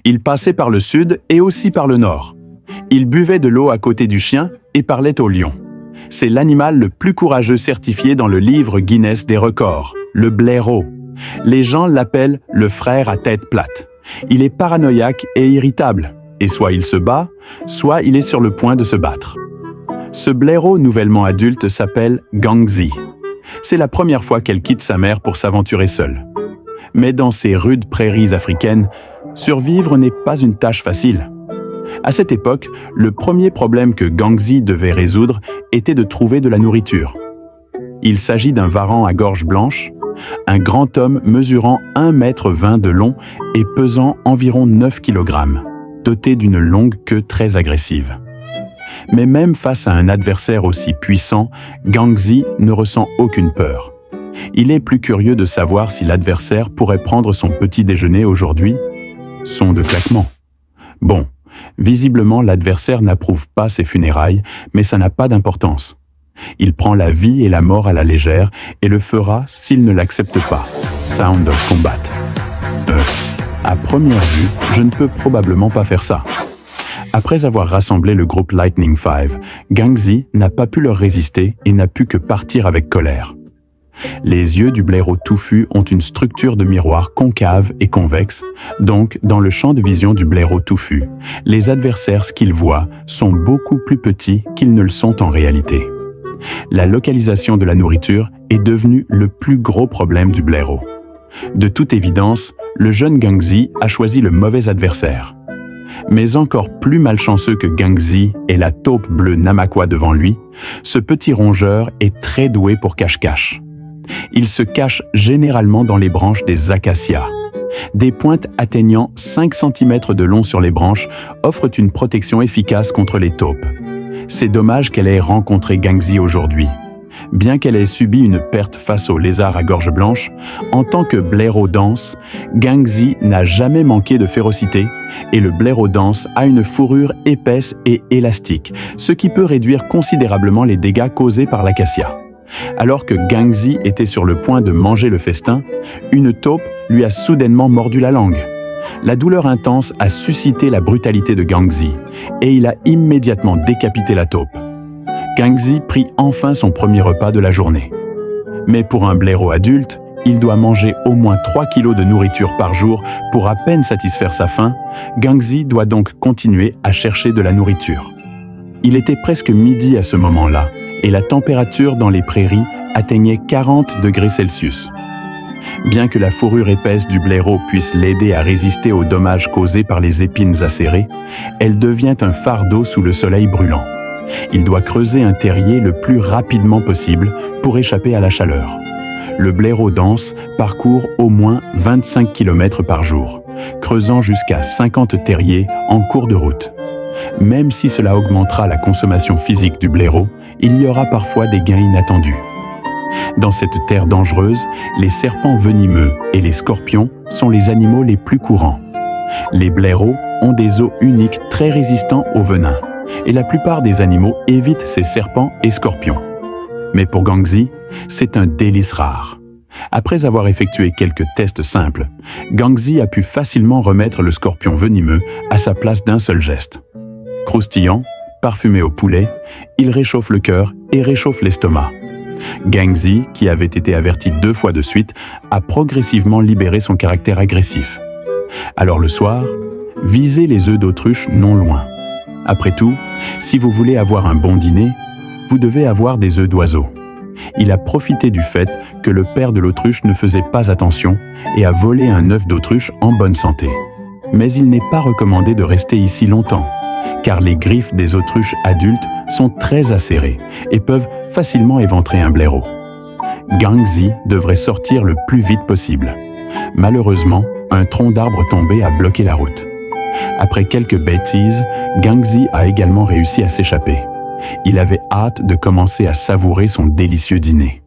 Il passait par le sud et aussi par le nord. Il buvait de l'eau à côté du chien et parlait au lion. C'est l'animal le plus courageux certifié dans le livre Guinness des records, le blaireau. Les gens l'appellent le frère à tête plate. Il est paranoïaque et irritable, et soit il se bat, soit il est sur le point de se battre. Ce blaireau nouvellement adulte s'appelle Gangzi. C'est la première fois qu'elle quitte sa mère pour s'aventurer seule. Mais dans ces rudes prairies africaines, survivre n'est pas une tâche facile. À cette époque, le premier problème que Gangzi devait résoudre était de trouver de la nourriture. Il s'agit d'un varan à gorge blanche, un grand homme mesurant 1,20 m de long et pesant environ 9 kg, doté d'une longue queue très agressive. Mais même face à un adversaire aussi puissant, Gangzi ne ressent aucune peur. Il est plus curieux de savoir si l'adversaire pourrait prendre son petit déjeuner aujourd'hui. Son de claquement. Bon, visiblement l'adversaire n'approuve pas ses funérailles, mais ça n'a pas d'importance. Il prend la vie et la mort à la légère et le fera s'il ne l'accepte pas. Sound of Combat. À première vue, je ne peux probablement pas faire ça. Après avoir rassemblé le groupe Lightning 5, Gangzi n'a pas pu leur résister et n'a pu que partir avec colère. Les yeux du blaireau touffu ont une structure de miroir concave et convexe, donc dans le champ de vision du blaireau touffu, les adversaires qu'il voit sont beaucoup plus petits qu'ils ne le sont en réalité. La localisation de la nourriture est devenue le plus gros problème du blaireau. De toute évidence, le jeune Gangzi a choisi le mauvais adversaire. Mais encore plus malchanceux que Gangzi et la taupe bleue Namakwa devant lui, ce petit rongeur est très doué pour cache-cache. Il se cache généralement dans les branches des acacias. Des pointes atteignant 5 cm de long sur les branches offrent une protection efficace contre les taupes. C'est dommage qu'elle ait rencontré Gangzi aujourd'hui. Bien qu'elle ait subi une perte face au lézard à gorge blanche, en tant que blaireau dense, Gangzi n'a jamais manqué de férocité et le blaireau dense a une fourrure épaisse et élastique, ce qui peut réduire considérablement les dégâts causés par l'acacia. Alors que Gangzi était sur le point de manger le festin, une taupe lui a soudainement mordu la langue. La douleur intense a suscité la brutalité de Gangzi et il a immédiatement décapité la taupe. Gangzi prit enfin son premier repas de la journée. Mais pour un blaireau adulte, il doit manger au moins 3 kilos de nourriture par jour pour à peine satisfaire sa faim. Gangzi doit donc continuer à chercher de la nourriture. Il était presque midi à ce moment-là et la température dans les prairies atteignait 40 degrés Celsius. Bien que la fourrure épaisse du blaireau puisse l'aider à résister aux dommages causés par les épines acérées, elle devient un fardeau sous le soleil brûlant. Il doit creuser un terrier le plus rapidement possible pour échapper à la chaleur. Le blaireau dense parcourt au moins 25 km par jour, creusant jusqu'à 50 terriers en cours de route. Même si cela augmentera la consommation physique du blaireau, il y aura parfois des gains inattendus. Dans cette terre dangereuse, les serpents venimeux et les scorpions sont les animaux les plus courants. Les blaireaux ont des os uniques très résistants au venin, et la plupart des animaux évitent ces serpents et scorpions. Mais pour Gangzi, c'est un délice rare. Après avoir effectué quelques tests simples, Gangzi a pu facilement remettre le scorpion venimeux à sa place d'un seul geste. Croustillant, parfumé au poulet, il réchauffe le cœur et réchauffe l'estomac. Gangzi, qui avait été averti 2 fois de suite, a progressivement libéré son caractère agressif. Alors le soir, visez les œufs d'autruche non loin. Après tout, si vous voulez avoir un bon dîner, vous devez avoir des œufs d'oiseau. Il a profité du fait que le père de l'autruche ne faisait pas attention et a volé un œuf d'autruche en bonne santé. Mais il n'est pas recommandé de rester ici longtemps, car les griffes des autruches adultes sont très acérées et peuvent facilement éventrer un blaireau. Gangzi devrait sortir le plus vite possible. Malheureusement, un tronc d'arbre tombé a bloqué la route. Après quelques bêtises, Gangzi a également réussi à s'échapper. Il avait hâte de commencer à savourer son délicieux dîner.